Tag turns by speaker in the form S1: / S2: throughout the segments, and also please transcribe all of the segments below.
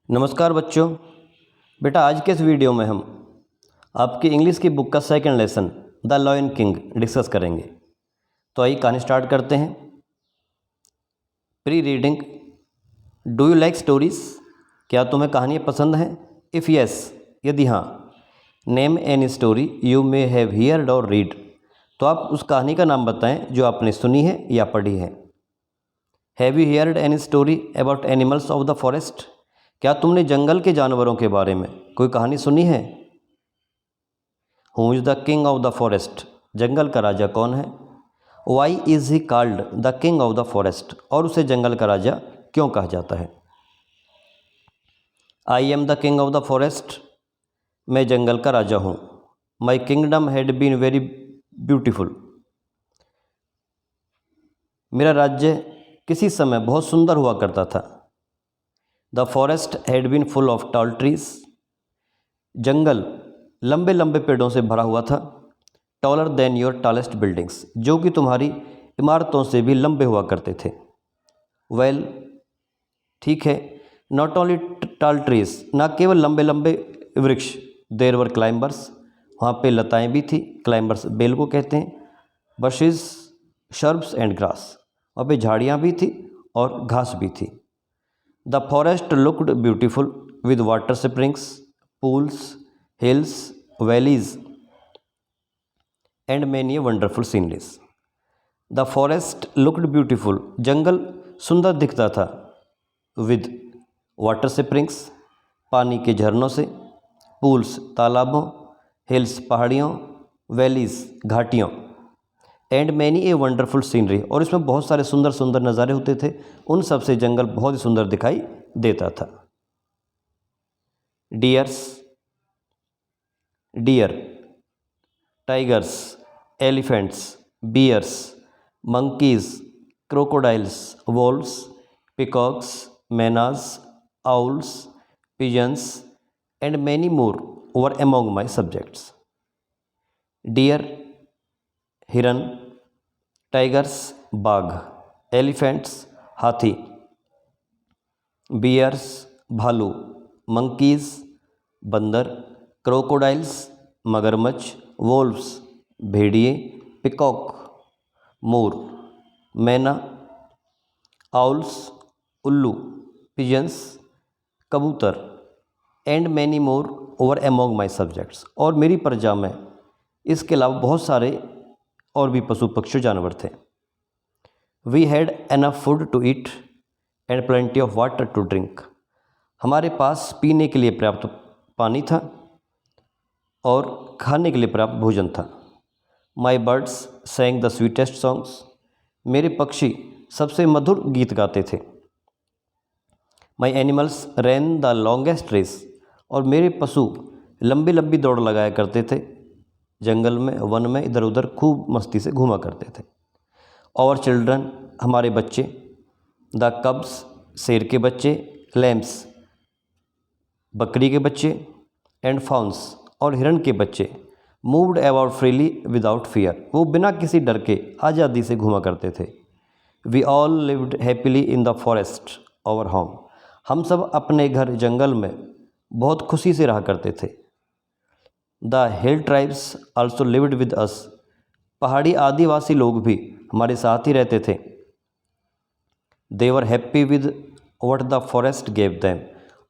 S1: नमस्कार बच्चों। बेटा आज के इस वीडियो में हम आपकी इंग्लिश की बुक का second lesson the lion king discuss करेंगे। तो आइए कहानी स्टार्ट करते हैं। Pre reading. Do you like stories? क्या तुम्हें कहानियाँ पसंद हैं? इफ़ यस, यदि हाँ, name any story you may have heard or read. तो आप उस कहानी का नाम बताएं जो आपने सुनी है या पढ़ी है। Have you heard any story about animals of the forest? क्या तुमने जंगल के जानवरों के बारे में कोई कहानी सुनी है? Who is the king of the forest? जंगल का राजा कौन है? Why is he called the king of the forest? और उसे जंगल का राजा क्यों कहा जाता है? I am the king of the forest. मैं जंगल का राजा हूँ। My kingdom had been very beautiful. मेरा राज्य किसी समय बहुत सुंदर हुआ करता था। The forest had been full of tall trees. जंगल लंबे लंबे पेड़ों से भरा हुआ था। Taller than your tallest buildings, जो कि तुम्हारी इमारतों से भी लंबे हुआ करते थे। वेल, ठीक है। नॉट ओनली टॉल ट्रीज, ना केवल लंबे लंबे वृक्ष। देर वर क्लाइंबर्स, वहाँ पे लताएं भी थी। क्लाइंबर्स बेल को कहते हैं। बशेज, शर्ब्स एंड ग्रास, वहाँ पे झाड़ियाँ भी थी और घास भी थी। The forest looked beautiful with water springs, pools, hills, valleys, and many wonderful sceneries. The forest looked beautiful. जंगल सुंदर दिखता था। With water springs, पानी के झरनों से, pools, तालाबों, hills, पहाड़ियों, valleys, घाटियों, and many a wonderful scenery, और इसमें बहुत सारे सुंदर सुंदर नज़ारे होते थे। उन सब से जंगल बहुत ही सुंदर दिखाई देता था। Dears, dear, tigers, elephants, bears, monkeys, crocodiles, wolves, peacocks, mynas, owls, pigeons and many more were among my subjects. Dear हिरन, टाइगर्स बाघ, एलिफेंट्स हाथी, बियर्स भालू, मंकीज़ बंदर, क्रोकोडाइल्स मगरमच्छ, वोल्व्स भेड़िए, पिकॉक मोर, मैना आउल्स उल्लू, पिजन्स कबूतर, and many more over among my subjects, और मेरी प्रजा में इसके अलावा बहुत सारे और भी पशु पक्षी जानवर थे। We had enough food to eat and plenty of water to drink. हमारे पास पीने के लिए पर्याप्त पानी था और खाने के लिए पर्याप्त भोजन था। My birds sang the sweetest songs. मेरे पक्षी सबसे मधुर गीत गाते थे। My animals ran the longest race. और मेरे पशु लंबी लंबी दौड़ लगाया करते थे। जंगल में, वन में इधर उधर खूब मस्ती से घूमा करते थे। और चिल्ड्रन, हमारे बच्चे, द कब्स, शेर के बच्चे, लैम्स, बकरी के बच्चे, एंड फाउंस, और हिरण के बच्चे, moved about freely without fear. वो बिना किसी डर के आज़ादी से घूमा करते थे। We all lived happily in the forest our home. हम सब अपने घर जंगल में बहुत खुशी से रहा करते थे। The hill tribes also lived with us. पहाड़ी आदिवासी लोग भी हमारे साथ ही रहते थे। They were happy with what the forest gave them.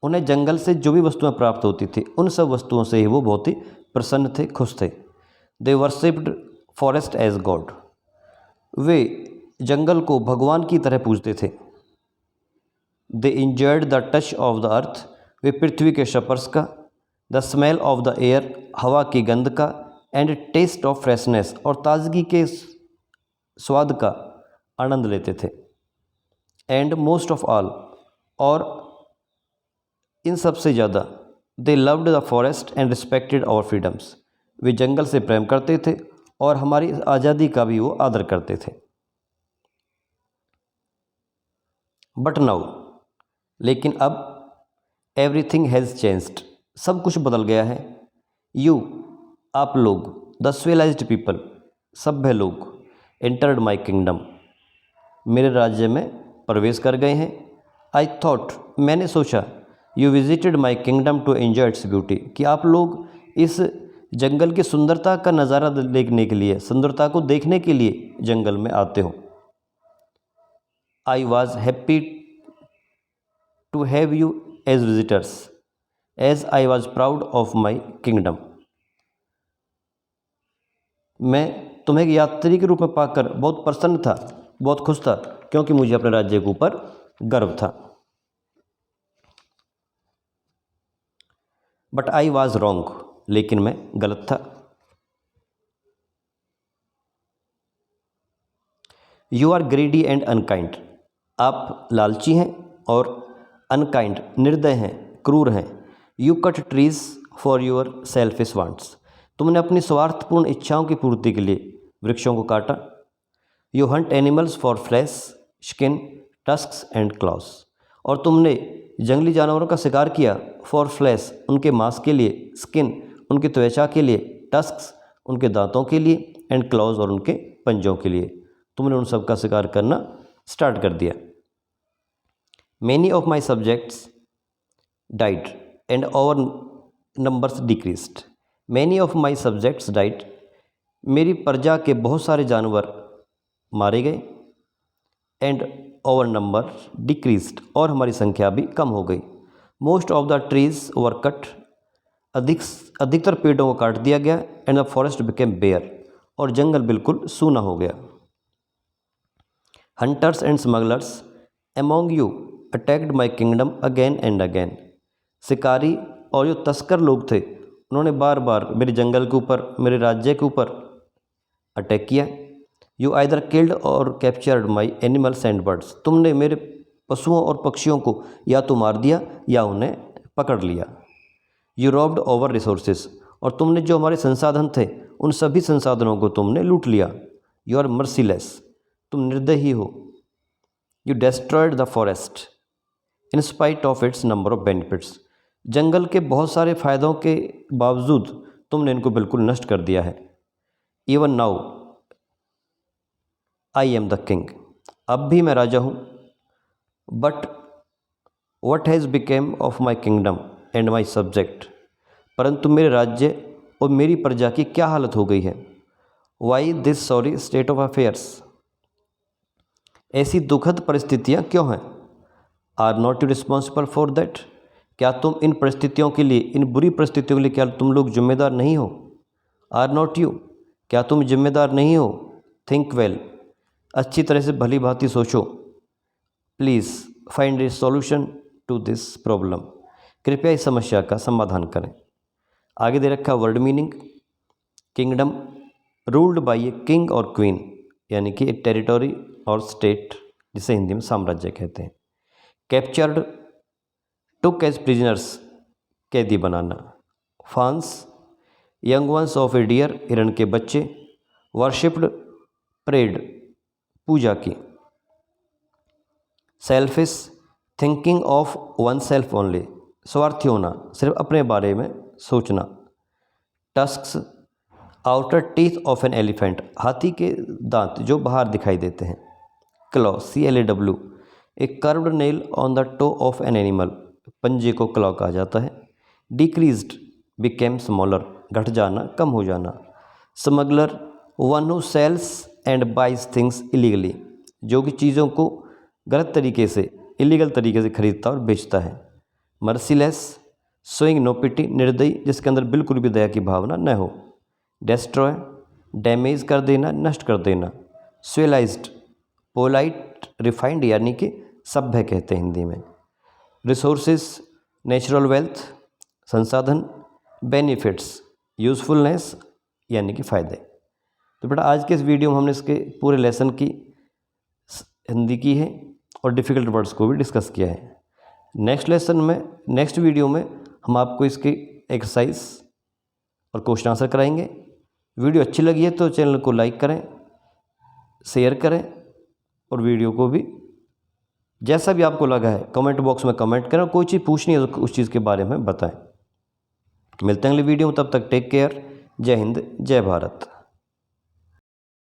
S1: उन्हें जंगल से जो भी वस्तुएं प्राप्त होती थी, उन सब वस्तुओं से ही वो बहुत ही प्रसन्न थे, खुश थे। They worshipped forest as god. वे जंगल को भगवान की तरह पूजते थे। They enjoyed the touch of the earth. वे पृथ्वी के स्पर्श का, the smell of the air, हवा की गंध का, एंड टेस्ट ऑफ फ्रेशनेस, और ताजगी के स्वाद का आनंद लेते थे। एंड मोस्ट ऑफ ऑल, और इन सब से ज़्यादा, they loved the forest and respected our freedoms. वे जंगल से प्रेम करते थे और हमारी आज़ादी का भी वो आदर करते थे। बट नाउ, लेकिन अब, एवरीथिंग हैज़ चेंज्ड, सब कुछ बदल गया है। यू, आप लोग, द सिविलाइज्ड पीपल, सभ्य लोग, एंटर्ड माई किंगडम, मेरे राज्य में प्रवेश कर गए हैं। आई थॉट, मैंने सोचा, you visited my kingdom to enjoy its beauty, कि आप लोग इस जंगल की सुंदरता का नज़ारा देखने के लिए, सुंदरता को देखने के लिए जंगल में आते हो। I was happy to have you as visitors as I was proud of my kingdom, मैं तुम्हें एक यात्री के रूप में पाकर बहुत प्रसन्न था, बहुत खुश था, क्योंकि मुझे अपने राज्य के ऊपर गर्व था। बट आई वॉज रॉन्ग, लेकिन मैं गलत था। You are greedy and unkind, आप लालची हैं और अनकाइंड निर्दय हैं, क्रूर हैं। You cut trees for your selfish wants, तुमने अपनी स्वार्थपूर्ण इच्छाओं की पूर्ति के लिए वृक्षों को काटा। You hunt animals for flesh, skin, tusks and claws, और तुमने जंगली जानवरों का शिकार किया। फॉर फ्लैश, उनके मांस के लिए, स्किन, उनकी त्वचा के लिए, टस्क्स, उनके दांतों के लिए, एंड क्लॉज, और उनके पंजों के लिए। तुमने उन सब का शिकार करना स्टार्ट कर दिया। Many of my subjects died and our numbers decreased, many of my subjects died, मेरी प्रजा के बहुत सारे जानवर मारे गए। एंड आवर नंबर डिक्रीज्ड, और हमारी संख्या भी कम हो गई। Most of the trees were cut, अधिकतर पेड़ों को काट दिया गया। And the forest became bare, और जंगल बिल्कुल सूना हो गया। Hunters and smugglers among you attacked my kingdom again and again, शिकारी और जो तस्कर लोग थे, उन्होंने बार बार मेरे जंगल के ऊपर, मेरे राज्य के ऊपर अटैक किया। यू आइदर किल्ड और captured my animals and birds, तुमने मेरे पशुओं और पक्षियों को या तो मार दिया या उन्हें पकड़ लिया। यू रॉब्ड ओवर रिसोर्सेज, और तुमने जो हमारे संसाधन थे उन सभी संसाधनों को तुमने लूट लिया। यू आर मर्सीलेस, तुम निर्दयी ही हो। You destroyed the forest in spite of its number of benefits, जंगल के बहुत सारे फ़ायदों के बावजूद तुमने इनको बिल्कुल नष्ट कर दिया है। Even now I am the king, अब भी मैं राजा हूँ। But what has became of my kingdom and my subject, परंतु मेरे राज्य और मेरी प्रजा की क्या हालत हो गई है। Why this sorry state of affairs, ऐसी दुखद परिस्थितियाँ क्यों हैं। Are not you responsible for that, क्या तुम इन परिस्थितियों के लिए, इन बुरी परिस्थितियों के लिए क्या तुम लोग जिम्मेदार नहीं हो। आर नॉट यू, क्या तुम जिम्मेदार नहीं हो। थिंक वेल, अच्छी तरह से भली भांति सोचो। Please find a solution to this problem, कृपया इस समस्या का समाधान करें। आगे दे रखा word meaning, kingdom ruled by a king or queen, यानी कि एक टेरिटोरी और स्टेट, जिसे हिंदी में साम्राज्य कहते हैं। कैप्चर्ड, टुक एज प्रिजनर्स, कैदी बनाना। Fawns, young ones of a deer, हिरण के बच्चे। वर्शिप्ड, प्रेड, पूजा की। Selfish, thinking of one self only, स्वार्थी होना, सिर्फ अपने बारे में सोचना। Tusks, outer teeth of an elephant, हाथी के दांत जो बाहर दिखाई देते हैं। Claw, CLAW, a curved nail on the toe of an animal, पंजे को क्लॉ कहा जाता है। डिक्रीज्ड, बिकेम स्मॉलर, घट जाना, कम हो जाना। Smuggler, one who sells and buys things illegally, जो कि चीज़ों को गलत तरीके से, इलीगल तरीके से खरीदता और बेचता है। मर्सीलेस, शोइंग नो पिटी, निर्दयी, जिसके अंदर बिल्कुल भी दया की भावना न हो। डेस्ट्रॉय, डैमेज कर देना, नष्ट कर देना। स्वेलाइज्ड, पोलाइट, रिफाइंड, यानी कि सभ्य कहते हैं हिंदी में। रिसोर्सेज, नेचुरल वेल्थ, संसाधन। बेनिफिट्स, यूज़फुलनेस, यानी कि फ़ायदे। तो बेटा आज के इस वीडियो में हमने इसके पूरे लेसन की हिंदी की है और डिफ़िकल्ट वर्ड्स को भी डिस्कस किया है। नेक्स्ट लेसन में, नेक्स्ट वीडियो में हम आपको इसकी एक्सरसाइज और क्वेश्चन आंसर कराएंगे। वीडियो अच्छी लगी है तो चैनल को लाइक करें, शेयर करें, और वीडियो को भी जैसा भी आपको लगा है कमेंट बॉक्स में कमेंट करें। कोई चीज़ पूछनी है तो उस चीज़ के बारे में बताएं। मिलते हैं अगली वीडियो में, तब तक टेक केयर। जय हिंद, जय भारत।